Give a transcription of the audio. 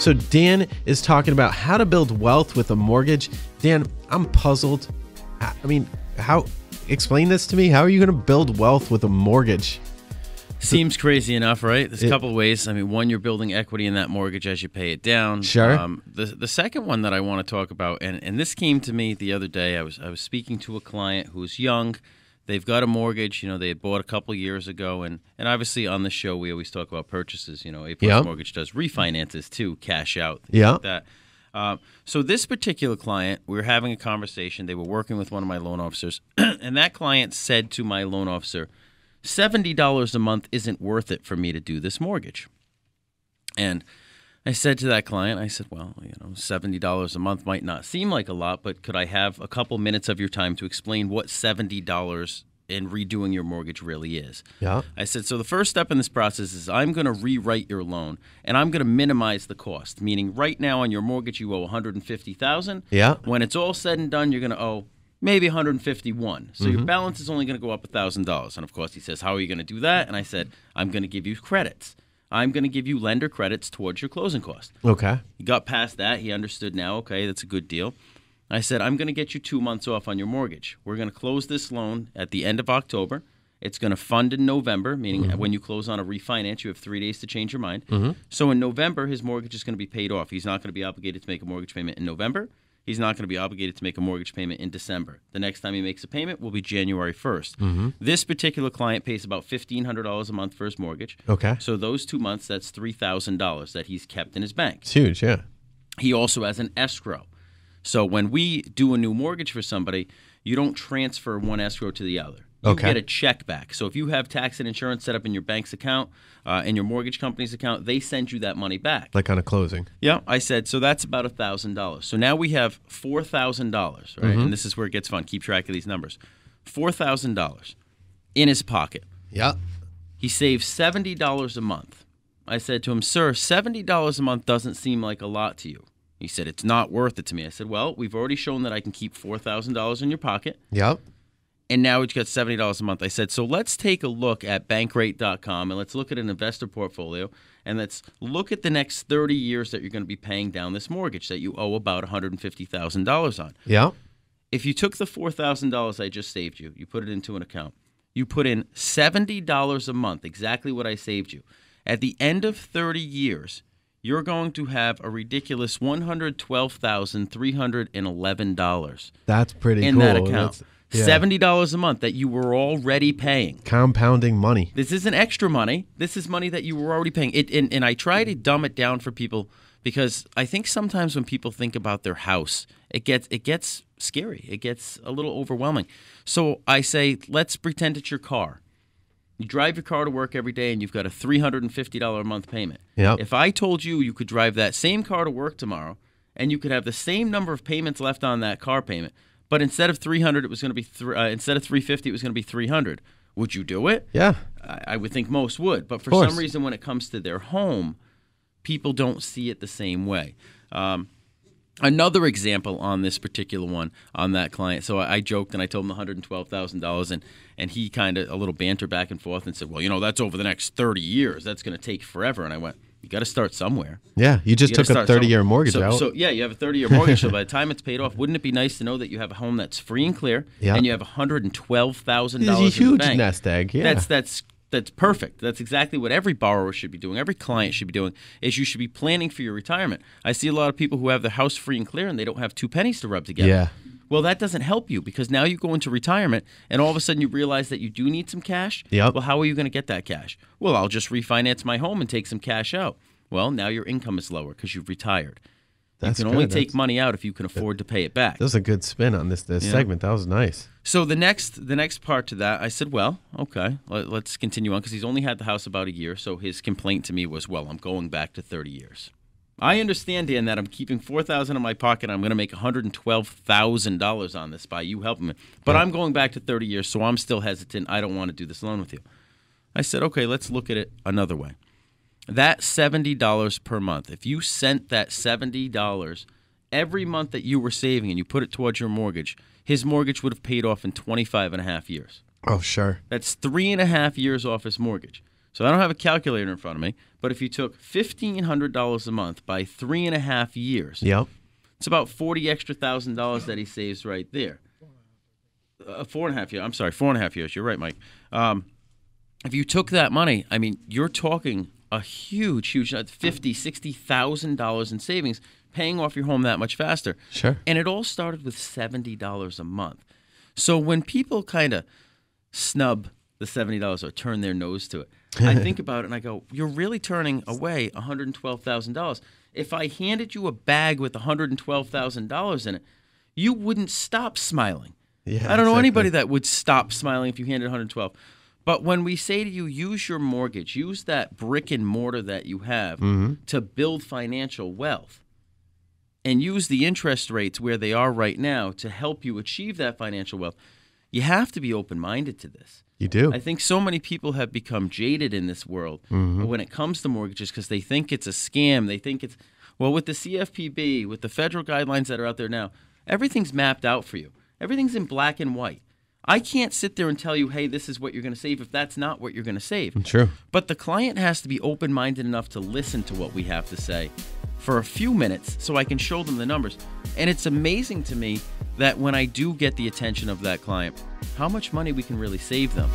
So Dan is talking about how to build wealth with a mortgage. Dan, I'm puzzled. I mean, explain this to me. How are you going to build wealth with a mortgage? Seems crazy enough, right? There's a couple of ways. I mean, one, you're building equity in that mortgage as you pay it down. Sure. The second one that I want to talk about, and this came to me the other day. I was speaking to a client who's young. They've got a mortgage. They had bought a couple years ago, and obviously on the show we always talk about purchases. A+ Mortgage does refinances too, cash out, things like that. So this particular client, we were having a conversation. They were working with one of my loan officers, and that client said to my loan officer, $70 a month isn't worth it for me to do this mortgage. And I said to that client, I said, well, $70 a month might not seem like a lot, but could I have a couple minutes of your time to explain what $70 in redoing your mortgage really is? Yeah. I said, so the first step in this process is I'm going to rewrite your loan, and I'm going to minimize the cost, meaning right now on your mortgage you owe $150,000. Yeah. When it's all said and done, you're going to owe maybe $151,000. So your balance is only going to go up $1,000. And of course, he says, how are you going to do that? And I said, I'm going to give you credits. I'm going to give you lender credits towards your closing cost. Okay. He got past that. He understood now, okay, that's a good deal. I said, I'm going to get you 2 months off on your mortgage. We're going to close this loan at the end of October. It's going to fund in November, meaning when you close on a refinance, you have 3 days to change your mind. So in November, his mortgage is going to be paid off. He's not going to be obligated to make a mortgage payment in November. He's not going to be obligated to make a mortgage payment in December. The next time he makes a payment will be January 1st. This particular client pays about $1,500 a month for his mortgage. Okay. So those 2 months, that's $3,000 that he's kept in his bank. It's huge, yeah. He also has an escrow. So when we do a new mortgage for somebody, you don't transfer one escrow to the other. You get a check back. So if you have tax and insurance set up in your bank's account, in your mortgage company's account, they send you that money back. Like on a closing. Yeah, I said, so that's about $1,000. So now we have $4,000, right? And this is where it gets fun. Keep track of these numbers. $4,000 in his pocket. Yeah. He saves $70 a month. I said to him, sir, $70 a month doesn't seem like a lot to you. He said, it's not worth it to me. I said, well, we've already shown that I can keep $4,000 in your pocket. Yep. And now we've got $70 a month. I said, so let's take a look at bankrate.com and let's look at an investor portfolio and let's look at the next 30 years that you're going to be paying down this mortgage that you owe about $150,000 on. Yeah. If you took the $4,000 I just saved you, you put it into an account, you put in $70 a month, exactly what I saved you. At the end of 30 years, you're going to have a ridiculous $112,311. That's pretty cool. In that account. Yeah. $70 a month that you were already paying. Compounding money. This isn't extra money. This is money that you were already paying. And I try to dumb it down for people because I think sometimes when people think about their house, it gets scary. It gets a little overwhelming. So I say, let's pretend it's your car. You drive your car to work every day and you've got a $350 a month payment. Yep. If I told you you could drive that same car to work tomorrow and you could have the same number of payments left on that car payment, but instead of $300, it was going to be instead of $350, it was going to be $300. Would you do it? Yeah. I would think most would, but for some reason, when it comes to their home, people don't see it the same way. Another example on this particular one on that client. So I joked and I told him $112,000, and he kind of a little banter back and forth and said, "Well, that's over the next 30 years. That's going to take forever." And I went, "You got to start somewhere." Yeah, you just took a 30-year mortgage out. So yeah, you have a 30-year mortgage. So by the time it's paid off, wouldn't it be nice to know that you have a home that's free and clear, and you have $112,000 in the bank? It's a huge nest egg. Yeah, that's perfect. That's exactly what every borrower should be doing. Every client should be doing is you should be planning for your retirement. I see a lot of people who have their house free and clear and they don't have 2 pennies to rub together. Yeah. Well, that doesn't help you because now you go into retirement and all of a sudden you realize that you do need some cash. Yep. Well, how are you going to get that cash? Well, I'll just refinance my home and take some cash out. Well, now your income is lower because you've retired. You can only take money out if you can afford to pay it back. That was a good spin on this segment. That was nice. So the next part to that, I said, well, okay, let's continue on because he's only had the house about a year. So his complaint to me was, well, I'm going back to 30 years. I understand, Dan, that I'm keeping $4,000 in my pocket. I'm going to make $112,000 on this by you helping me. But I'm going back to 30 years, so I'm still hesitant. I don't want to do this loan with you. I said, okay, let's look at it another way. That $70 per month, if you sent that $70 every month that you were saving and you put it towards your mortgage, his mortgage would have paid off in 25 and a half years. Oh, sure. That's 3.5 years off his mortgage. So I don't have a calculator in front of me, but if you took $1,500 a month by 3.5 years, Yep. it's about $40,000 extra that he saves right there. 4.5 years. I'm sorry, 4.5 years. You're right, Mike. If you took that money, I mean, you're talking a huge $50,000, $60,000 in savings, paying off your home that much faster. Sure. And it all started with $70 a month. So when people kind of snub the $70 or turn their nose to it, I think about it and I go, you're really turning away $112,000. If I handed you a bag with $112,000 in it, you wouldn't stop smiling. Yeah, I don't know exactly. anybody that would stop smiling if you handed 112. But when we say to you, use your mortgage, use that brick and mortar that you have to build financial wealth, and use the interest rates where they are right now to help you achieve that financial wealth, you have to be open-minded to this. You do. I think so many people have become jaded in this world when it comes to mortgages because they think it's a scam. They think it's, well, with the CFPB, with the federal guidelines that are out there now, everything's mapped out for you. Everything's in black and white. I can't sit there and tell you, hey, this is what you're going to save if that's not what you're going to save. True. But the client has to be open-minded enough to listen to what we have to say for a few minutes so I can show them the numbers. And it's amazing to me that when I do get the attention of that client, how much money we can really save them.